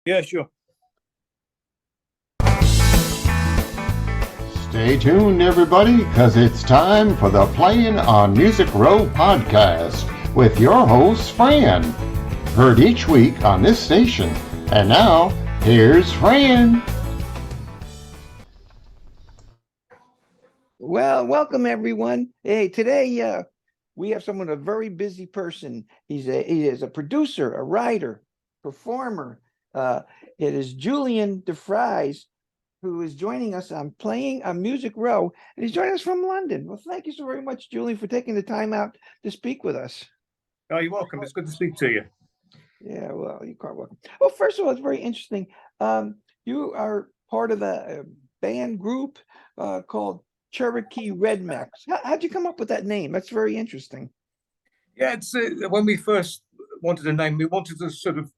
Yeah, sure. Stay tuned, everybody, because it's time for the Playin on Music Row podcast with your host, Fran. Heard each week on this station. And now, here's Fran. Well, welcome everyone. Hey, today we have someone, a very busy person. He is a producer, a writer, performer. It is Julian DeFries, who is joining us on Playin on Music Row, and he's joining us from London. Well, thank you so very much, Julian, for taking the time out to speak with us. Oh, you're welcome. It's good to speak to you. Yeah, well, you're quite welcome. Well, first of all, it's very interesting. You are part of a band group called Cherokee RedMex. How'd you come up with that name? That's very interesting. Yeah, it's when we first wanted a name, we wanted to sort of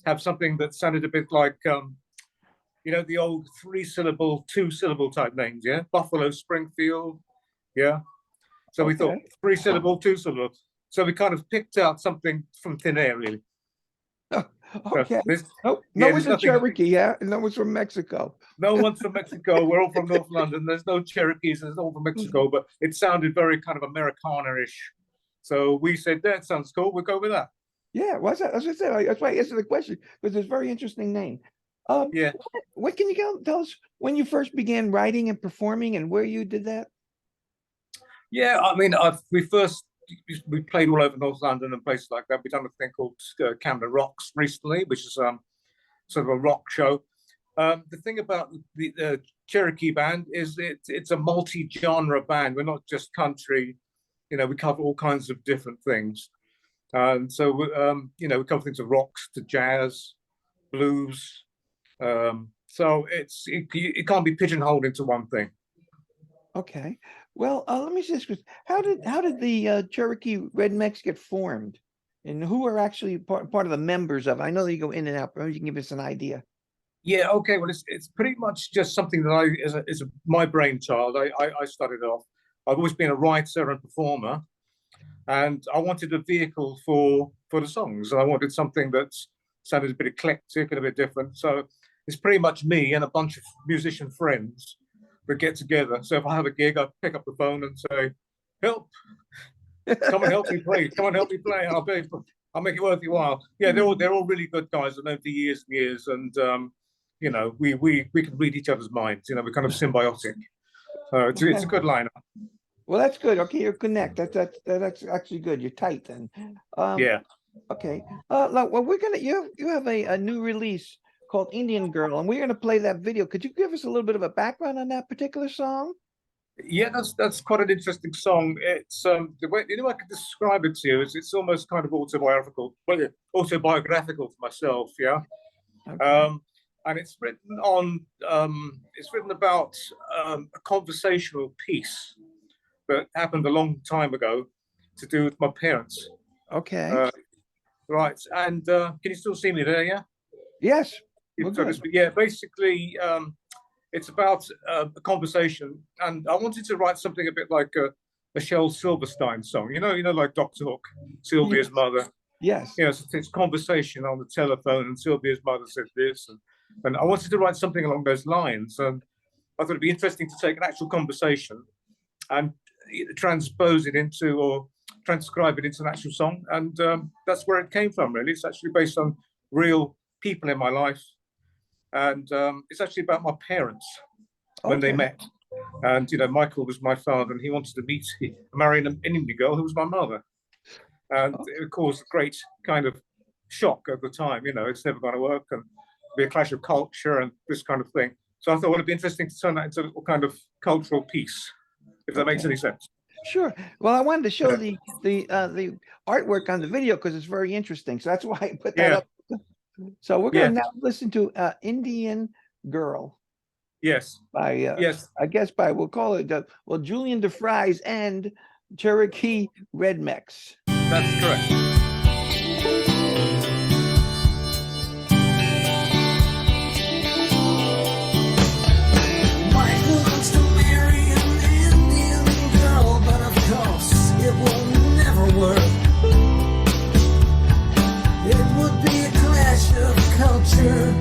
have something that sounded a bit like, the old 3-syllable, 2-syllable type names. Yeah, Buffalo, Springfield. Yeah, so we thought 3-syllable, 2-syllable. So we kind of picked out something from thin air, really. Okay. So no one's from Cherokee, yeah? No one's from Mexico. No one's from Mexico. We're all from North London. There's no Cherokees. There's all from Mexico, but it sounded very kind of Americana-ish. So we said, that sounds cool. We'll go with that. Yeah, what's that? As I said, that's why I answered the question, because it's a very interesting name. Yeah. What can you tell us when you first began writing and performing and where you did that? Yeah, I mean, we played all over North London and places like that. We've done a thing called Camden Rocks recently, which is sort of a rock show. The thing about the Cherokee band is it's a multi-genre band. We're not just country. We cover all kinds of different things. And so, we cover things from rocks to jazz, blues. So it can't be pigeonholed into one thing. Okay. Well, let me just ask, how did the Cherokee RedMex get formed, and who are actually part of the members of it? I know that you go in and out, but maybe you can give us an idea. Yeah. Okay. Well, it's pretty much just something that is my brainchild. I started off. I've always been a writer and performer, and I wanted a vehicle for the songs. I wanted something that sounded a bit eclectic and a bit different. So it's pretty much me and a bunch of musician friends. We get together. So if I have a gig, I pick up the phone and say, "Help! Come and help me play. Come and help me play. I'll make it worth your while." Yeah, they're all really good guys. I've known for years and years, and we can read each other's minds. We're kind of symbiotic. So it's a good lineup. Well, that's good. Okay, you're connect. That's actually good. You're tight then. Yeah. Okay. Well, you have a new release called Indian Girl, and we're gonna play that video. Could you give us a little bit of a background on that particular song? Yeah, that's quite an interesting song. It's the way I could describe it to you is it's almost kind of autobiographical. Well, autobiographical for myself. Yeah. Okay. And it's written about a conversational piece that happened a long time ago to do with my parents. Okay. Right. And can you still see me there? Yeah. Yes. Yeah. Basically, it's about a conversation, and I wanted to write something a bit like a Michelle Silverstein song. Like Dr. Hook, Sylvia's mother. Yes. It's conversation on the telephone, and Sylvia's mother said this, and I wanted to write something along those lines. And I thought it'd be interesting to take an actual conversation and transpose it into or transcribe it into an actual song. And that's where it came from, really. It's actually based on real people in my life. And it's actually about my parents when they met. And, Michael was my father, and he wanted to marry an Indian girl who was my mother. And it caused a great kind of shock at the time. It's never going to work, and be a clash of culture and this kind of thing. So I thought it'd be interesting to turn that into a little kind of cultural piece, if that makes any sense. Sure. Well, I wanted to show the artwork on the video because it's very interesting. So that's why I put that up. So we're going to now listen to Indian Girl. Yes. We'll call it Julian DeFries and Cherokee RedMex. That's correct. Michael wants to marry an Indian girl, but of course it will never work. It would be a clash of culture.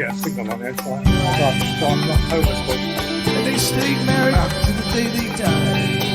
get a signal on it. So I'm not homeless, but And they stayed married to the day they died.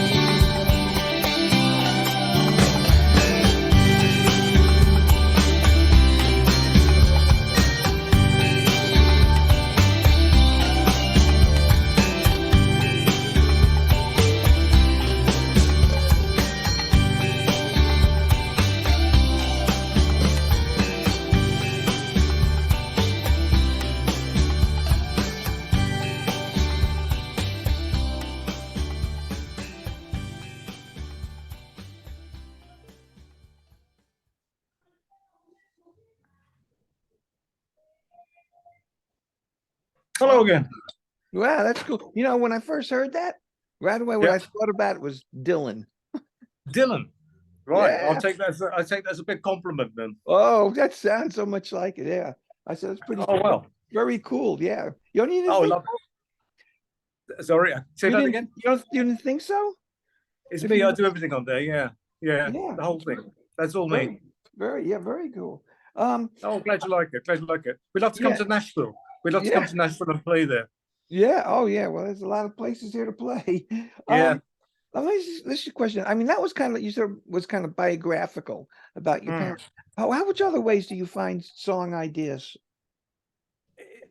hello again. Wow, that's cool. You know, when I first heard that, right away, what Yeah. I thought about it was Dylan. Dylan. Right. Yeah. I'll take that as a big compliment then. Oh, that sounds so much like it. Yeah. I said, it's pretty Oh well. very cool. Yeah. You don't even Oh, think, love it. Sorry, say you that didn't, again. you didn't think so? It's if me. you- I do everything on there. Yeah. Yeah. The whole thing. That's all me. Very cool. Oh, glad you like it. Glad you like it. We'd love to come Yeah. to Nashville. We'd love to come to Nashville and play there. Yeah. Oh, yeah. Well, there's a lot of places here to play. Yeah. This is a question. I mean, that was kind of, you said was kind of biographical about your parents. How which other ways do you find song ideas?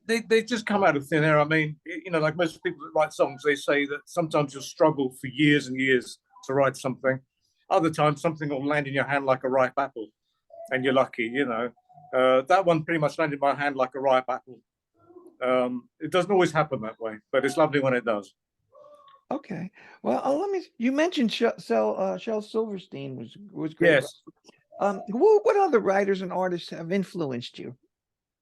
They just come out of thin air. I mean, you know, like most people that write songs, they say that sometimes you'll struggle for years and years to write something. Other times, something will land in your hand like a ripe apple, and you're lucky. You know, that one pretty much landed in my hand like a ripe apple. It doesn't always happen that way, but it's lovely when it does. Okay. Well, you mentioned Shel Silverstein was great. Yes. What other writers and artists have influenced you?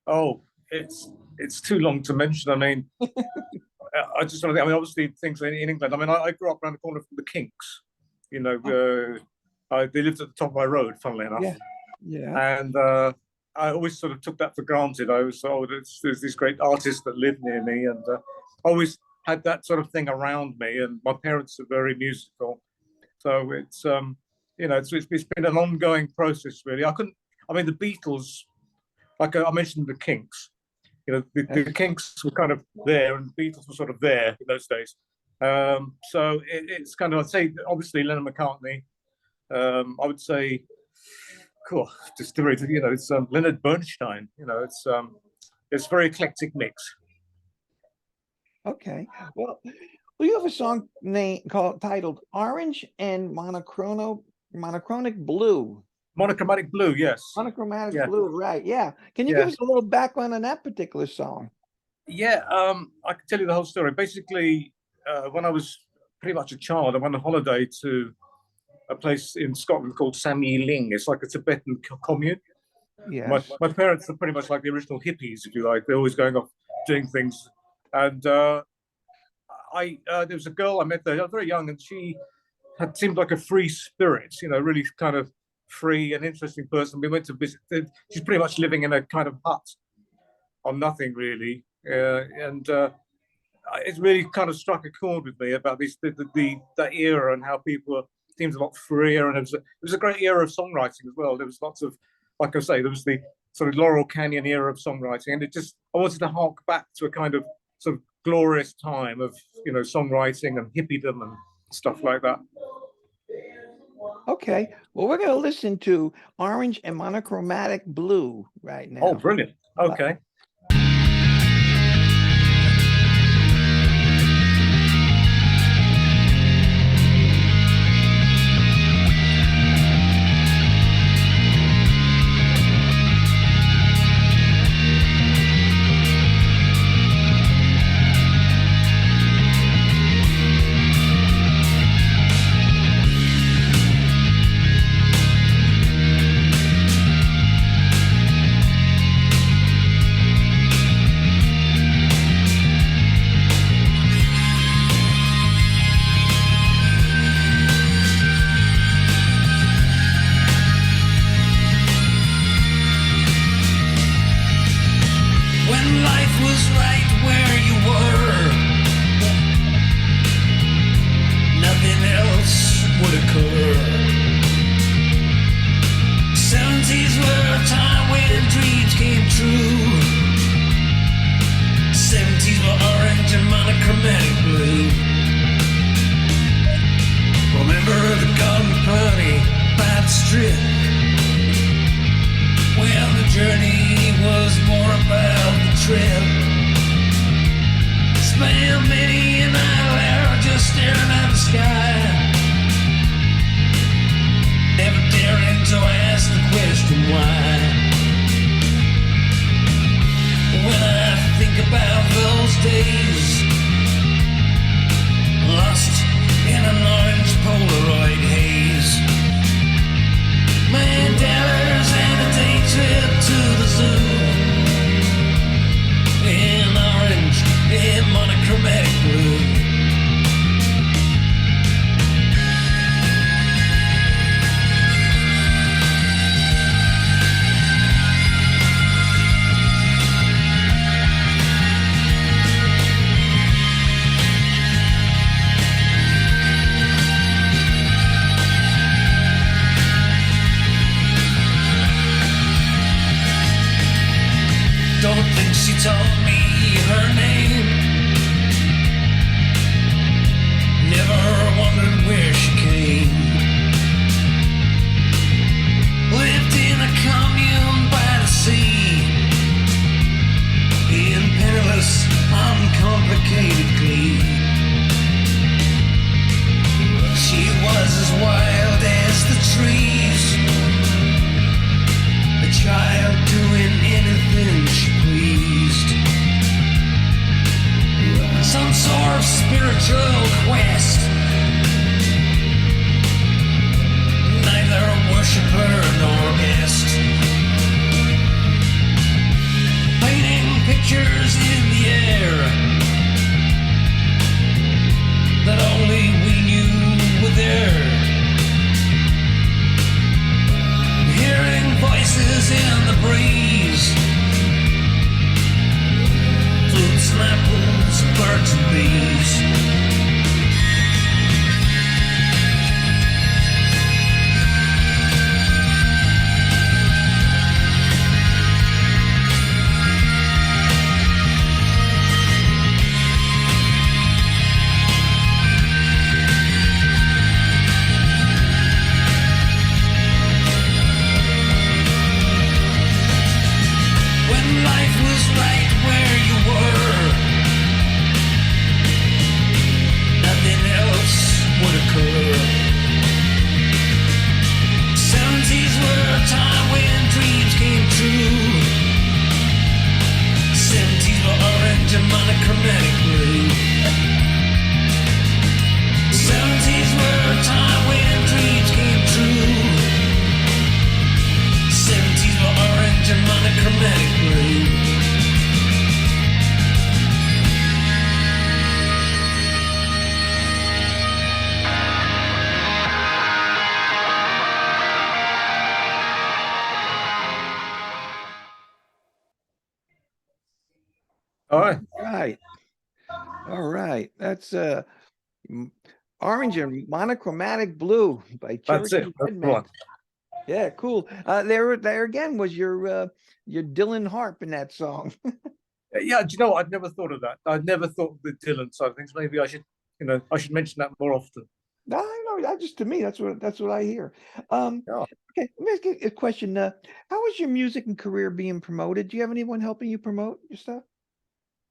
Oh, it's too long to mention. I mean, I just want to think. I mean, obviously things in England. I mean, I grew up around the corner from the Kinks. You know, they lived at the top of my road, funnily enough. Yeah. Yeah. And I always sort of took that for granted. I was, there's these great artists that live near me, and always had that sort of thing around me. And my parents are very musical, so it's you know, it's been an ongoing process, really. I mean, the Beatles, like I mentioned, the Kinks. You know, the Kinks were kind of there, and the Beatles were sort of there in those days. So it's kind of, I'd say, obviously Lennon McCartney. I would say, cool, just to read, you know, it's Leonard Bernstein. You know, it's a very eclectic mix. Okay. Well, you have a song titled "Orange and Monochronic Blue." Monochromatic Blue, yes. Monochromatic Blue, right? Yeah. Can you give us a little background on that particular song? Yeah, I can tell you the whole story. Basically, when I was pretty much a child, I went on holiday to a place in Scotland called Samye Ling. It's like a Tibetan commune. Yeah. My parents are pretty much like the original hippies, if you like. They're always going off doing things. And there was a girl I met there. I was very young, and she seemed like a free spirit. You know, really kind of free and interesting person. We went to visit. She's pretty much living in a kind of hut on nothing, really. It really kind of struck a chord with me about that era and how people seemed a lot freer, and it was a great era of songwriting as well. There was lots of, like I say, there was the sort of Laurel Canyon era of songwriting, and I wanted to hark back to a kind of sort of glorious time of, you know, songwriting and hippiedom and stuff like that. Okay. Well, we're going to listen to "Orange and Monochromatic Blue" right now. Oh, brilliant. Okay. When life was right where you were, nothing else would occur. 70s were a time when dreams came true. 70s were orange and monochromatic blue. Remember the garden party by the strip? Well, the journey was more about the trip. Spent many an hour just staring at the sky, never daring to ask the question why. When I think about those days, lost in an orange Polaroid haze, $1,000,000 and a day trip to the zoo, in orange, in monochromatic blue. Don't think she told me her name. Never wondered where she came. Lived in a commune by the sea, in penniless, uncomplicated glee. She was as wild as the trees, a child doing anything she pleased. Some sort of spiritual quest, neither a worshiper nor guest. Painting pictures in the air that only we knew were there. Hearing voices in the breeze, flutes and apples, birds and bees. When life was right where you were, nothing else would occur. 70s were a time when dreams came true. 70s were orange and monochromatic blue. 70s were a time when dreams came true. 70s were orange and monochromatic blue. All right. Right. All right. That's Orange and Monochromatic Blue by That's Cherokee it. That's the RedMex. one. Yeah, cool. There again was your Dylan harp in that song. Yeah, do you know what? I'd never thought of that. I'd never thought of the Dylan side of things. Maybe I should, I should mention that more often. No, that just to me, that's what I hear. Yeah. Okay, let me ask you a question. How is your music and career being promoted? Do you have anyone helping you promote your stuff?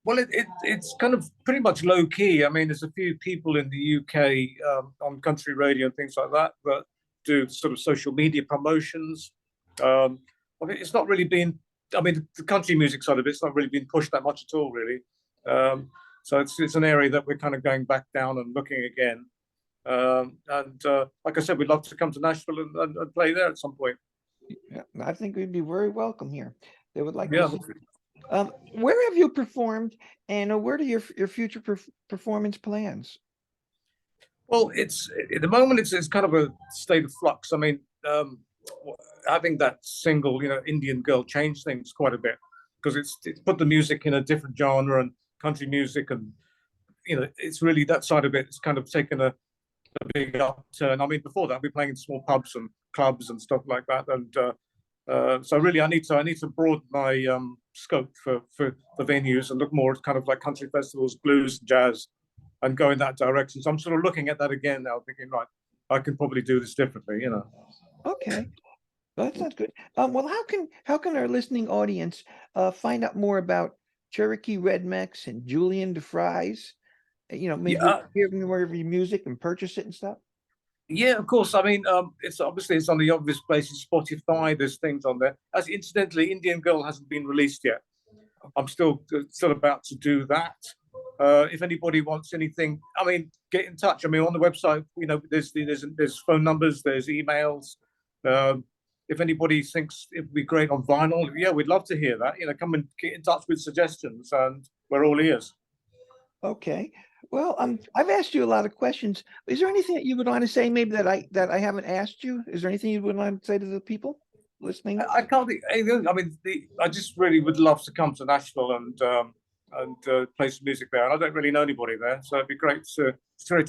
Well, it's kind of pretty much low key. I mean, there's a few people in the UK on country radio and things like that that do sort of social media promotions. I mean, it's not really been. I mean, the country music side of it's not really been pushed that much at all, really. So it's an area that we're kind of going back down and looking again. And like I said, we'd love to come to Nashville and play there at some point. Yeah, I think we'd be very welcome here. They would like Yeah. to see. Where have you performed, and what are your future performance plans? Well, it's at the moment it's kind of a state of flux. I mean, having that single, Indian Girl changed things quite a bit because it's put the music in a different genre and country music, and it's really that side of it. It's kind of taken a big upturn. I mean, before that, we'd be playing in small pubs and clubs and stuff like that, and So really, I need to broaden my scope for venues and look more at kind of like country festivals, blues, jazz, and go in that direction. So I'm sort of looking at that again now, thinking, right, I can probably do this differently, you know. Okay. Well, that sounds good. Well, how can our listening audience find out more about Cherokee RedMex and Julian DeFries? Maybe hear more of your music and purchase it and stuff. Yeah, of course. I mean, it's on the obvious places, Spotify. There's things on there. As incidentally, Indian Girl hasn't been released yet. I'm still about to do that. If anybody wants anything, I mean, get in touch. I mean, on the website, there's phone numbers, there's emails. If anybody thinks it would be great on vinyl, yeah, we'd love to hear that. Come and get in touch with suggestions, and we're all ears. Okay. Well, I've asked you a lot of questions. Is there anything that you would want to say, maybe that I haven't asked you? Is there anything you would want to say to the people listening? I can't think anything. I mean, I just really would love to come to Nashville and play some music there. And I don't really know anybody there, so it'd be great to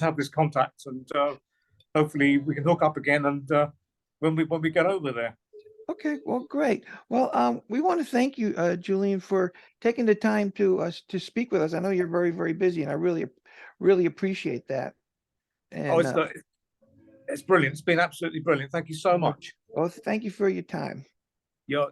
have this contact, and hopefully we can hook up again. And when we get over there. Okay, well, great. Well, we want to thank you, Julian, for taking the time to speak with us. I know you're very, very busy, and I really appreciate that. And it's brilliant. It's been absolutely brilliant. Thank you so much. well, thank you for your time. You're